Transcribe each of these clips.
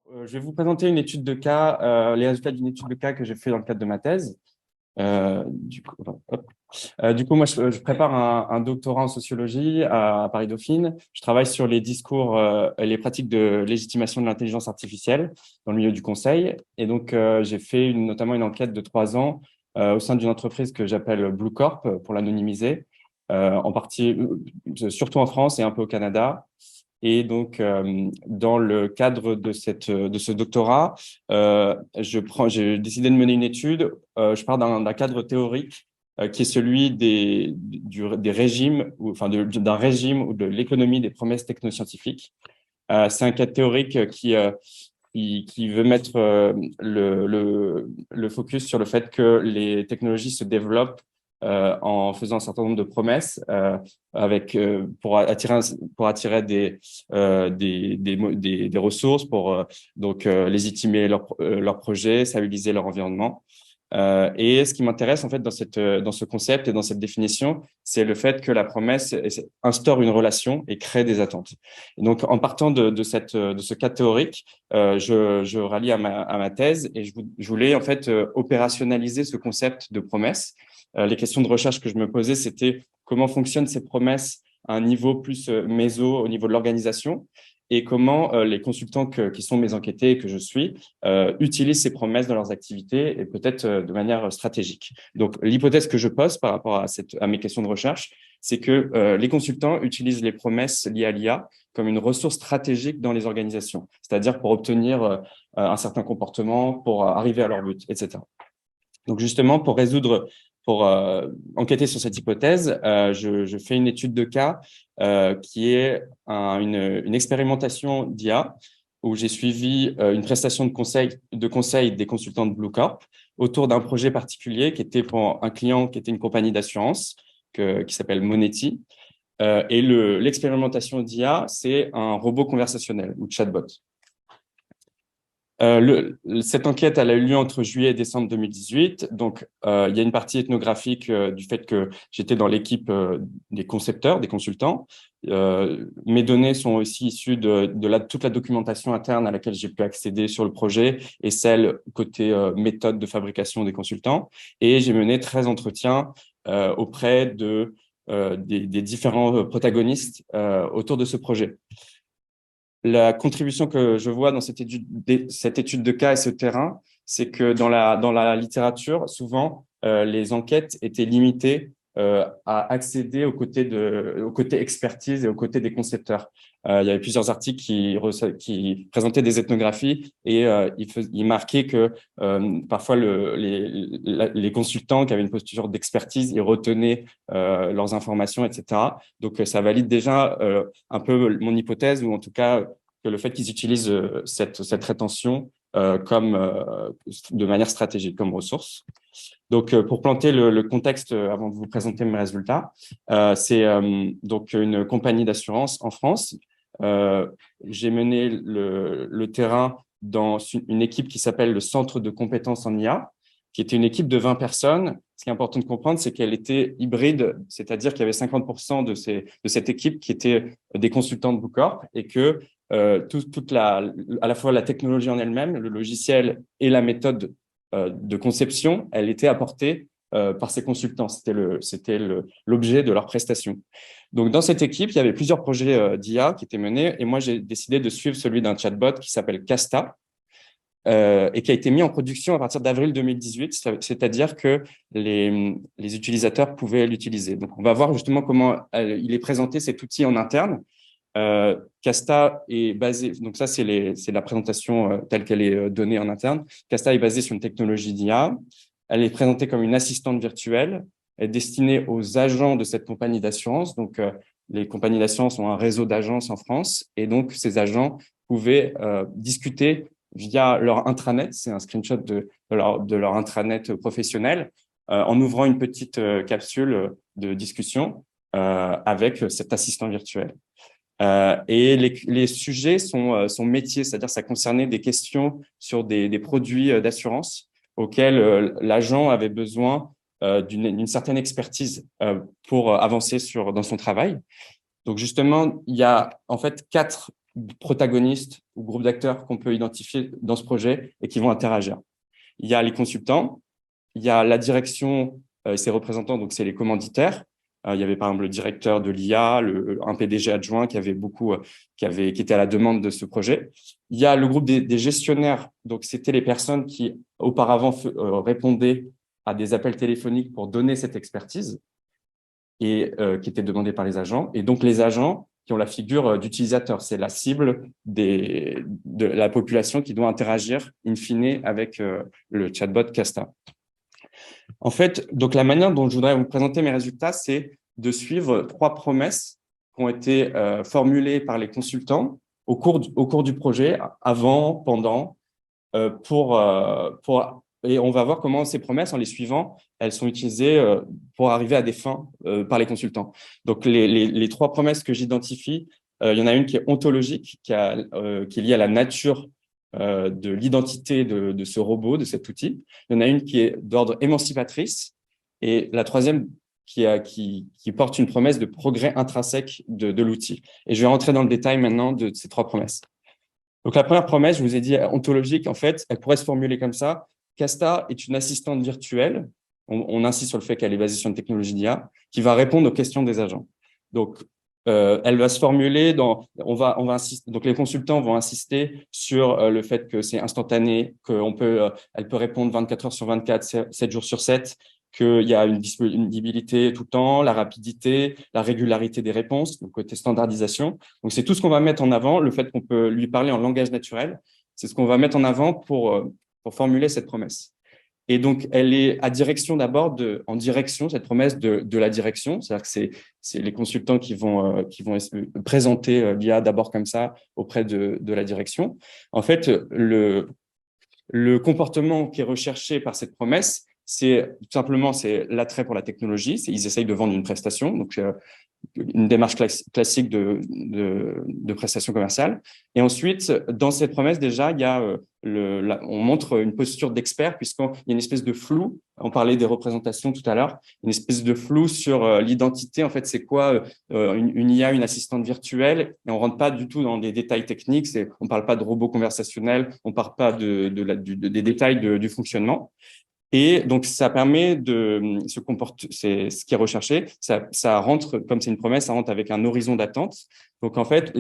Je vais vous présenter une étude de cas, les résultats d'une étude de cas que j'ai fait dans le cadre de ma thèse. Du coup, moi, je prépare un doctorat en sociologie à Paris-Dauphine. Je travaille sur les discours et les pratiques de légitimation de l'intelligence artificielle dans le milieu du conseil. Et donc, j'ai fait notamment une enquête de 3 ans au sein d'une entreprise que j'appelle Blue Corp pour l'anonymiser, en partie, surtout en France et un peu au Canada. Et donc, dans le cadre de ce doctorat, j'ai décidé de mener une étude. Je pars d'un cadre théorique qui est celui des régimes, enfin d'un régime ou de l'économie des promesses technoscientifiques. C'est un cadre théorique qui veut mettre le focus sur le fait que les technologies se développent en faisant un certain nombre de promesses pour attirer des ressources, pour légitimer leurs projets, stabiliser leur environnement. Et ce qui m'intéresse en fait dans ce concept et dans cette définition, c'est le fait que la promesse instaure une relation et crée des attentes. Et donc, en partant de ce cas théorique, je rallie à ma thèse et je voulais en fait opérationnaliser ce concept de promesse. Les questions de recherche que je me posais, c'était comment fonctionnent ces promesses à un niveau plus méso, au niveau de l'organisation, et comment les consultants qui sont mes enquêtés et que je suis utilisent ces promesses dans leurs activités et peut-être de manière stratégique. Donc, l'hypothèse que je pose par rapport à mes questions de recherche, c'est que les consultants utilisent les promesses liées à l'IA comme une ressource stratégique dans les organisations, c'est-à-dire pour obtenir un certain comportement, pour arriver à leur but, etc. Donc justement, pour enquêter sur cette hypothèse, je fais une étude de cas qui est une expérimentation d'IA où j'ai suivi une prestation de conseil des consultants de Blue Corp autour d'un projet particulier qui était pour un client qui était une compagnie d'assurance qui s'appelle Monetti. Et l'expérimentation d'IA, c'est un robot conversationnel ou chatbot. Cette enquête, elle a eu lieu entre juillet et décembre 2018. Donc, il y a une partie ethnographique du fait que j'étais dans l'équipe des concepteurs, des consultants. Mes données sont aussi issues de toute la documentation interne à laquelle j'ai pu accéder sur le projet et celle côté méthode de fabrication des consultants. Et j'ai mené 13 entretiens auprès des différents protagonistes autour de ce projet. La contribution que je vois dans cette étude de cas et ce terrain, c'est que dans la littérature, souvent, les enquêtes étaient limitées à accéder au côté expertise et au côté des concepteurs. Il y avait plusieurs articles qui présentaient des ethnographies et ils marquaient que parfois les consultants qui avaient une posture d'expertise, ils retenaient leurs informations, etc. Donc, ça valide déjà un peu mon hypothèse, ou en tout cas que le fait qu'ils utilisent cette rétention de manière stratégique comme ressource. Donc, pour planter le contexte avant de vous présenter mes résultats, c'est donc une compagnie d'assurance en France. J'ai mené le terrain dans une équipe qui s'appelle le Centre de compétences en IA, qui était une équipe de 20 personnes. Ce qui est important de comprendre, c'est qu'elle était hybride, c'est-à-dire qu'il y avait 50% de cette équipe qui étaient des consultants de Blue Corp et que à la fois la technologie en elle-même, le logiciel et la méthode de conception, elle était apportée par ces consultants. C'était l'objet de leur prestation. Donc, dans cette équipe, il y avait plusieurs projets d'IA qui étaient menés et moi, j'ai décidé de suivre celui d'un chatbot qui s'appelle Casta et qui a été mis en production à partir d'avril 2018, c'est-à-dire que les utilisateurs pouvaient l'utiliser. Donc, on va voir justement comment il est présenté, cet outil en interne. Casta est basé, donc ça c'est la présentation telle qu'elle est donnée en interne. Casta est basée sur une technologie d'IA. Elle est présentée comme une assistante virtuelle, elle est destinée aux agents de cette compagnie d'assurance. Donc les compagnies d'assurance ont un réseau d'agences en France et donc ces agents pouvaient discuter via leur intranet, c'est un screenshot de leur intranet professionnel, en ouvrant une petite capsule de discussion avec cet assistant virtuel. Et les sujets sont métiers, c'est-à-dire ça concernait des questions sur des produits d'assurance auxquels l'agent avait besoin d'une certaine expertise pour avancer dans son travail. Donc justement, il y a en fait quatre protagonistes ou groupes d'acteurs qu'on peut identifier dans ce projet et qui vont interagir. Il y a les consultants, il y a la direction et ses représentants, donc c'est les commanditaires. Il y avait par exemple le directeur de l'IA, un PDG adjoint qui était à la demande de ce projet. Il y a le groupe des gestionnaires, donc c'était les personnes qui auparavant répondaient à des appels téléphoniques pour donner cette expertise et qui étaient demandés par les agents. Et donc les agents qui ont la figure d'utilisateur, c'est la cible de la population qui doit interagir in fine avec le chatbot Casta. En fait, donc la manière dont je voudrais vous présenter mes résultats, c'est de suivre 3 promesses qui ont été formulées par les consultants au cours du projet, avant, pendant, et on va voir comment ces promesses, en les suivant, elles sont utilisées pour arriver à des fins par les consultants. Donc, les 3 promesses que j'identifie, il y en a une qui est ontologique, qui est liée à la nature de l'identité de ce robot, de cet outil. Il y en a une qui est d'ordre émancipatrice et la troisième qui porte une promesse de progrès intrinsèque de l'outil. Et je vais rentrer dans le détail maintenant de ces 3 promesses. Donc, la première promesse, je vous ai dit ontologique, en fait, elle pourrait se formuler comme ça. Casta est une assistante virtuelle. On insiste sur le fait qu'elle est basée sur une technologie d'IA qui va répondre aux questions des agents. Donc, elle va se formuler donc les consultants vont insister sur le fait que c'est instantané, elle peut répondre 24 heures sur 24, 7 jours sur 7, qu'il y a une disponibilité tout le temps, la rapidité, la régularité des réponses, donc côté standardisation. Donc, c'est tout ce qu'on va mettre en avant, le fait qu'on peut lui parler en langage naturel. C'est ce qu'on va mettre en avant pour formuler cette promesse. Et donc, elle est en direction, cette promesse de la direction. C'est-à-dire que c'est les consultants qui vont présenter l'IA d'abord comme ça auprès de la direction. En fait, le comportement qui est recherché par cette promesse, c'est tout simplement l'attrait pour la technologie. Ils essayent de vendre une prestation, donc une démarche classique de prestation commerciale. Et ensuite, dans cette promesse, déjà, il y a on montre une posture d'expert, puisqu'il y a une espèce de flou. On parlait des représentations tout à l'heure, une espèce de flou sur l'identité. En fait, c'est quoi une IA, une assistante virtuelle? Et on rentre pas du tout dans des détails techniques. On parle pas de robot conversationnel, on parle pas des détails du fonctionnement. Et donc, ça permet c'est ce qui est recherché. Ça rentre, comme c'est une promesse, ça rentre avec un horizon d'attente. Donc, en fait,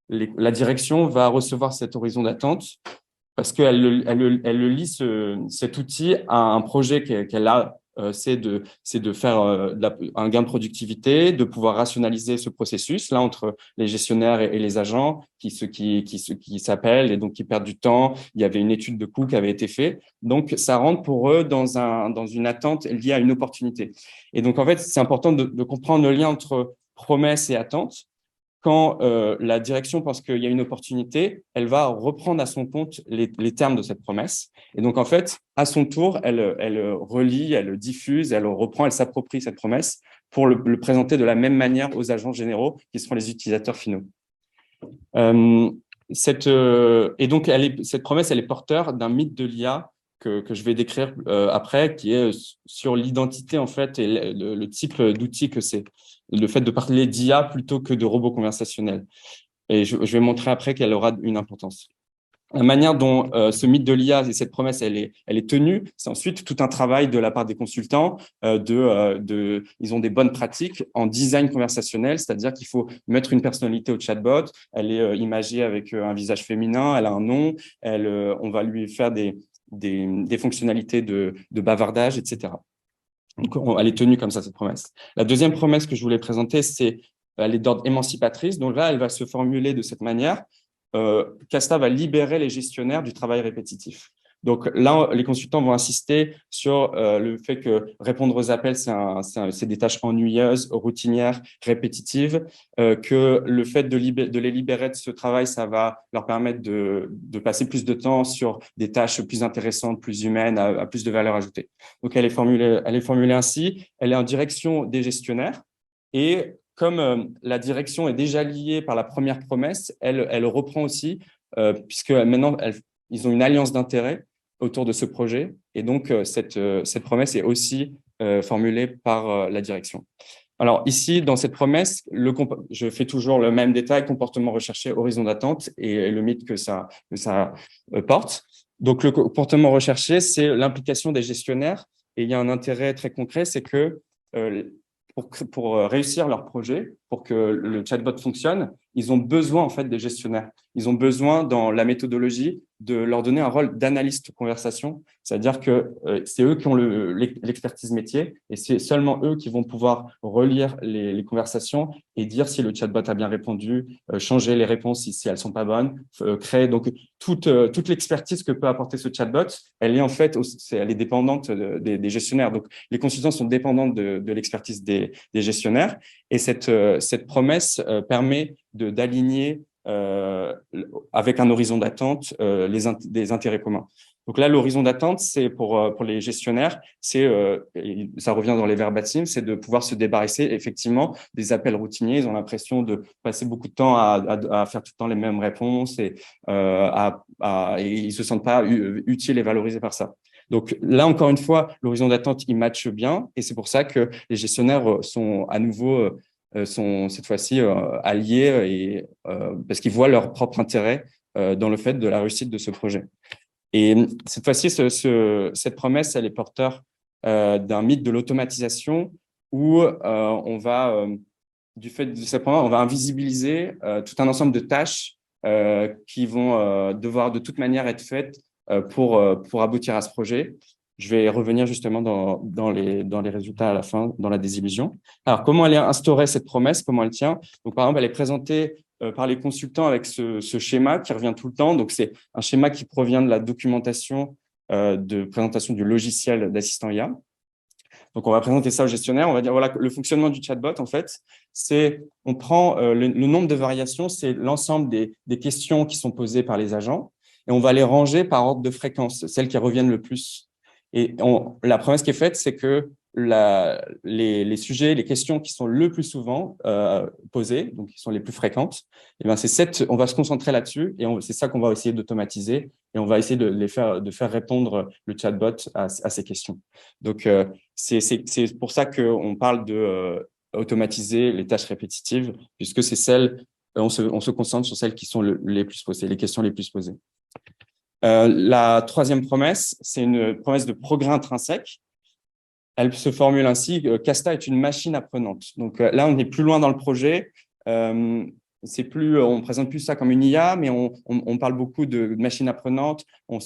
la direction va recevoir cet horizon d'attente parce qu'elle le lie cet outil à un projet qu'elle a. C'est de faire un gain de productivité, de pouvoir rationaliser ce processus là entre les gestionnaires et les agents qui s'appellent et donc qui perdent du temps. Il y avait une étude de coût qui avait été faite, donc ça rentre pour eux dans une attente liée à une opportunité. Et donc en fait, c'est important de comprendre le lien entre promesse et attente. Quand la direction pense qu'il y a une opportunité, elle va reprendre à son compte les termes de cette promesse. Et donc, en fait, à son tour, elle relie, elle diffuse, elle reprend, elle s'approprie cette promesse pour le présenter de la même manière aux agents généraux qui seront les utilisateurs finaux. Et donc, cette promesse, elle est porteur d'un mythe de l'IA que je vais décrire après, qui est sur l'identité, en fait, et le type d'outil que c'est. Le fait de parler d'IA plutôt que de robots conversationnels. Et je vais montrer après qu'elle aura une importance. La manière dont ce mythe de l'IA et cette promesse, elle est tenue, c'est ensuite tout un travail de la part des consultants. Ils ont des bonnes pratiques en design conversationnel, c'est-à-dire qu'il faut mettre une personnalité au chatbot. Elle est imagée avec un visage féminin, elle a un nom, on va lui faire des fonctionnalités de bavardage, etc. Donc, elle est tenue comme ça, cette promesse. La deuxième promesse que je voulais présenter, elle est d'ordre émancipatrice. Donc là, elle va se formuler de cette manière. Casta va libérer les gestionnaires du travail répétitif. Donc là, les consultants vont insister sur le fait que répondre aux appels, c'est des tâches ennuyeuses, routinières, répétitives, que le fait de les libérer de ce travail, ça va leur permettre de passer plus de temps sur des tâches plus intéressantes, plus humaines, à plus de valeur ajoutée. Donc elle est formulée ainsi, elle est en direction des gestionnaires et comme la direction est déjà liée par la première promesse, elle reprend aussi, puisque maintenant, ils ont une alliance d'intérêts autour de ce projet. Et donc, cette promesse est aussi formulée par la direction. Alors ici, dans cette promesse, je fais toujours le même détail, comportement recherché, horizon d'attente et le mythe que ça porte. Donc le comportement recherché, c'est l'implication des gestionnaires et il y a un intérêt très concret, c'est que euh, pour réussir leur projet, pour que le chatbot fonctionne, ils ont besoin en fait des gestionnaires. Ils ont besoin dans la méthodologie de leur donner un rôle d'analyste conversation, c'est-à-dire que c'est eux qui ont l'expertise métier et c'est seulement eux qui vont pouvoir relire les conversations et dire si le chatbot a bien répondu, changer les réponses si elles sont pas bonnes, créer donc toute l'expertise que peut apporter ce chatbot, elle est en fait elle est dépendante des gestionnaires. Donc les consultants sont dépendants de l'expertise des gestionnaires et cette promesse permet d'aligner avec un horizon d'attente des intérêts communs. Donc là, l'horizon d'attente, c'est pour les gestionnaires, ça revient dans les verbatims, c'est de pouvoir se débarrasser effectivement des appels routiniers. Ils ont l'impression de passer beaucoup de temps à faire tout le temps les mêmes réponses et ils se sentent pas utiles et valorisés par ça. Donc là, encore une fois, l'horizon d'attente, il matche bien et c'est pour ça que les gestionnaires sont à nouveau sont cette fois-ci alliés parce qu'ils voient leur propre intérêt dans le fait de la réussite de ce projet. Et cette fois-ci, cette promesse, elle est porteur d'un mythe de l'automatisation où du fait de cette promesse, on va invisibiliser tout un ensemble de tâches qui vont devoir de toute manière être faites pour aboutir à ce projet. Je vais revenir justement dans les résultats à la fin, dans la désillusion. Alors, comment elle est instaurée, cette promesse? Comment elle tient? Donc, par exemple, elle est présentée par les consultants avec ce schéma qui revient tout le temps. Donc, c'est un schéma qui provient de la documentation de présentation du logiciel d'assistant IA. Donc, on va présenter ça au gestionnaire. On va dire, voilà, le fonctionnement du chatbot, en fait, on prend le nombre de variations, c'est l'ensemble des questions qui sont posées par les agents et on va les ranger par ordre de fréquence, celles qui reviennent le plus. Et la promesse qui est faite, c'est que les sujets, les questions qui sont le plus souvent posées, donc qui sont les plus fréquentes, eh ben on va se concentrer là-dessus et c'est ça qu'on va essayer d'automatiser et on va essayer de faire répondre le chatbot à ces questions. Donc, c'est pour ça qu'on parle de automatiser les tâches répétitives, puisque c'est on se concentre sur celles qui sont les plus posées, les questions les plus posées. La troisième promesse, c'est une promesse de progrès intrinsèque. Elle se formule ainsi, Casta est une machine apprenante. Donc là, on est plus loin dans le projet. On présente plus ça comme une IA, mais on parle beaucoup de machine apprenante. On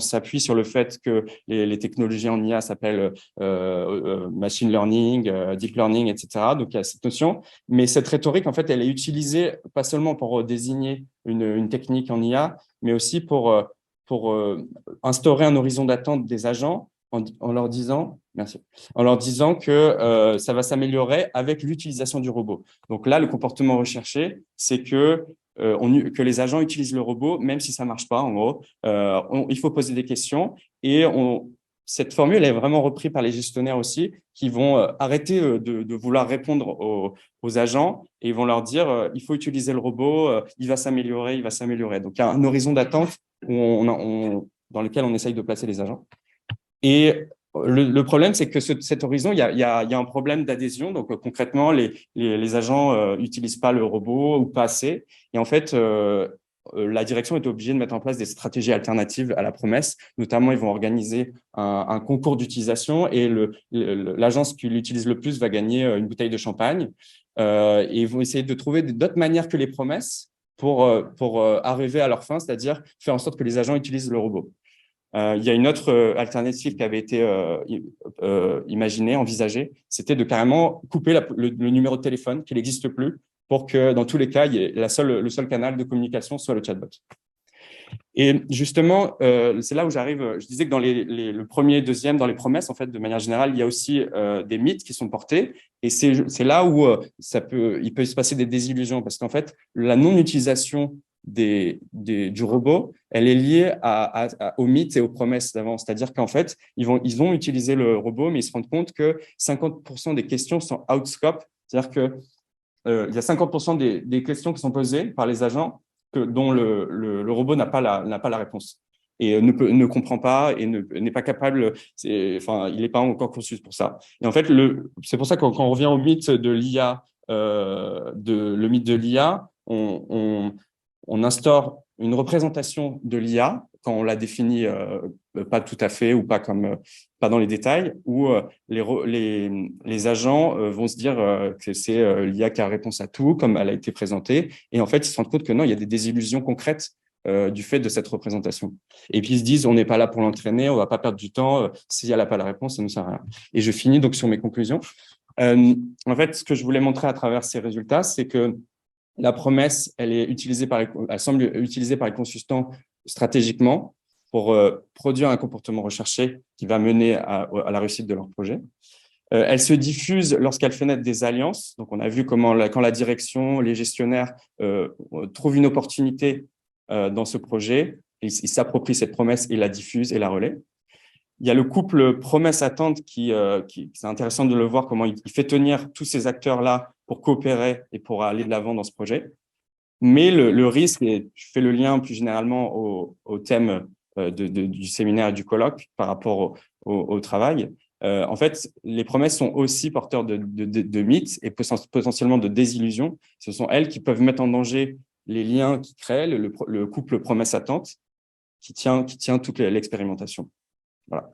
s'appuie sur le fait que les technologies en IA s'appellent machine learning, deep learning, etc. Donc il y a cette notion. Mais cette rhétorique, en fait, elle est utilisée pas seulement pour désigner une technique en IA, mais aussi pour instaurer un horizon d'attente des agents en leur disant, merci, en leur disant que ça va s'améliorer avec l'utilisation du robot. Donc là, le comportement recherché, c'est que les agents utilisent le robot, même si ça marche pas, en gros. Il faut poser des questions et cette formule est vraiment reprise par les gestionnaires aussi, qui vont arrêter de vouloir répondre aux agents et ils vont leur dire il faut utiliser le robot, il va s'améliorer, il va s'améliorer. Donc il y a un horizon d'attente dans lequel on essaye de placer les agents. Et le problème, c'est que cet horizon, il y a un problème d'adhésion. Donc, concrètement, les agents n'utilisent pas le robot ou pas assez. Et en fait, la direction est obligée de mettre en place des stratégies alternatives à la promesse. Notamment, ils vont organiser un concours d'utilisation et l'agence qui l'utilise le plus va gagner une bouteille de champagne. Et ils vont essayer de trouver d'autres manières que les promesses pour arriver à leur fin, c'est-à-dire faire en sorte que les agents utilisent le robot. Il y a une autre alternative qui avait été imaginée, envisagée, c'était de carrément couper le numéro de téléphone, qu'il n'existe plus, pour que dans tous les cas, le seul canal de communication soit le chatbot. Et justement, c'est là où j'arrive. Je disais que dans le premier, deuxième, dans les promesses, en fait, de manière générale, il y a aussi des mythes qui sont portés. Et c'est là où il peut se passer des désillusions, parce qu'en fait, la non-utilisation du robot, elle est liée aux mythes et aux promesses d'avant. C'est-à-dire qu'en fait, ils ont utilisé le robot, mais ils se rendent compte que 50% des questions sont out scope. C'est-à-dire que il y a 50% des questions qui sont posées par les agents dont le robot n'a pas la réponse. et ne comprend pas et n'est pas capable, enfin, il n'est pas encore conçu pour ça. Et en fait, c'est pour ça que quand on revient au mythe de l'IA, le mythe de l'IA, on instaure une représentation de l'IA quand on la définit pas tout à fait ou pas comme pas dans les détails, où les agents vont se dire que c'est l'IA qui a réponse à tout, comme elle a été présentée, et en fait ils se rendent compte que non, il y a des désillusions concrètes du fait de cette représentation. Et puis ils se disent on n'est pas là pour l'entraîner, on va pas perdre du temps, si elle n'a pas la réponse, ça ne sert à rien. Et je finis donc sur mes conclusions. En fait, ce que je voulais montrer à travers ces résultats, c'est que la promesse, elle semble utilisée par les consultants stratégiquement pour produire un comportement recherché qui va mener à la réussite de leur projet. Elle se diffuse lorsqu'elle fait naître des alliances. Donc, on a vu comment, quand la direction, les gestionnaires trouvent une opportunité dans ce projet, ils s'approprient cette promesse et la diffusent et la relaient. Il y a le couple promesse-attente c'est intéressant de le voir, comment il fait tenir tous ces acteurs-là pour coopérer et pour aller de l'avant dans ce projet. Mais le risque, et je fais le lien plus généralement au thème du séminaire et du colloque par rapport au travail, en fait, les promesses sont aussi porteurs de mythes et potentiellement de désillusions. Ce sont elles qui peuvent mettre en danger les liens qui créent, le couple promesse-attente qui tient toute l'expérimentation. Voilà.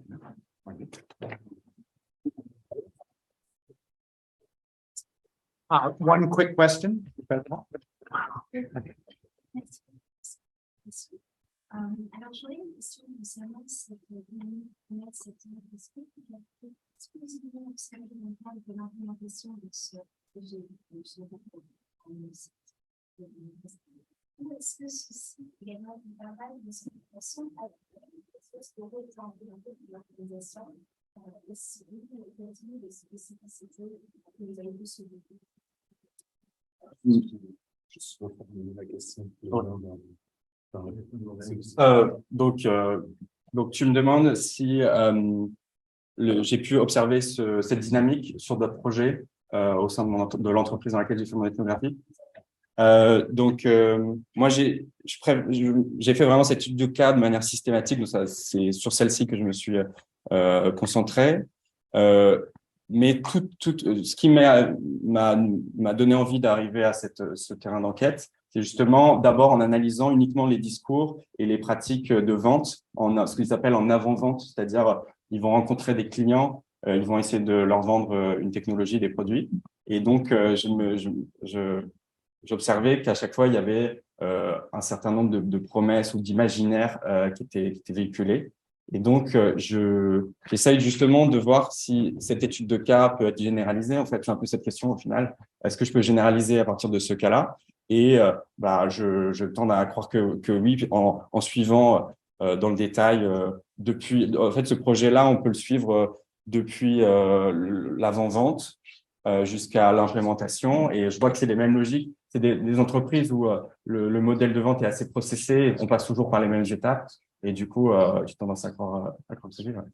One quick question. Alors, j'aurais une question concernant cette est-ce que vous avez observé dans le cadre de l'implémentation de ce projet, ou est-ce que ceci également travaille de cette façon avec ce que vous avez implémenté de l'organisation et si vous avez des spécificités que vous avez vues sur le site? Je suis reformuler la question. Donc, tu me demandes si j'ai pu observer cette dynamique sur d'autres projets au sein de l'entreprise dans laquelle j'ai fait mon ethnographie. Moi, j'ai fait vraiment cette étude de cas de manière systématique. Donc, c'est sur celle-ci que je me suis concentré. Mais ce qui m'a donné envie d'arriver à ce terrain d'enquête, c'est justement d'abord en analysant uniquement les discours et les pratiques de vente, ce qu'ils appellent en avant-vente, c'est-à-dire ils vont rencontrer des clients, ils vont essayer de leur vendre une technologie, des produits. Et donc, j'observais qu'à chaque fois, il y avait un certain nombre de promesses ou d'imaginaires qui étaient véhiculés. Et donc, j'essaye justement de voir si cette étude de cas peut être généralisée. En fait, c'est un peu cette question au final. Est-ce que je peux généraliser à partir de ce cas-là? Et je tends à croire que oui, en suivant dans le détail depuis. En fait, ce projet-là, on peut le suivre depuis l'avant-vente jusqu'à l'implémentation. Et je vois que c'est les mêmes logiques. C'est des entreprises où le modèle de vente est assez processé. On passe toujours par les mêmes étapes. Et du coup, j'ai tendance à croire que c'est vrai.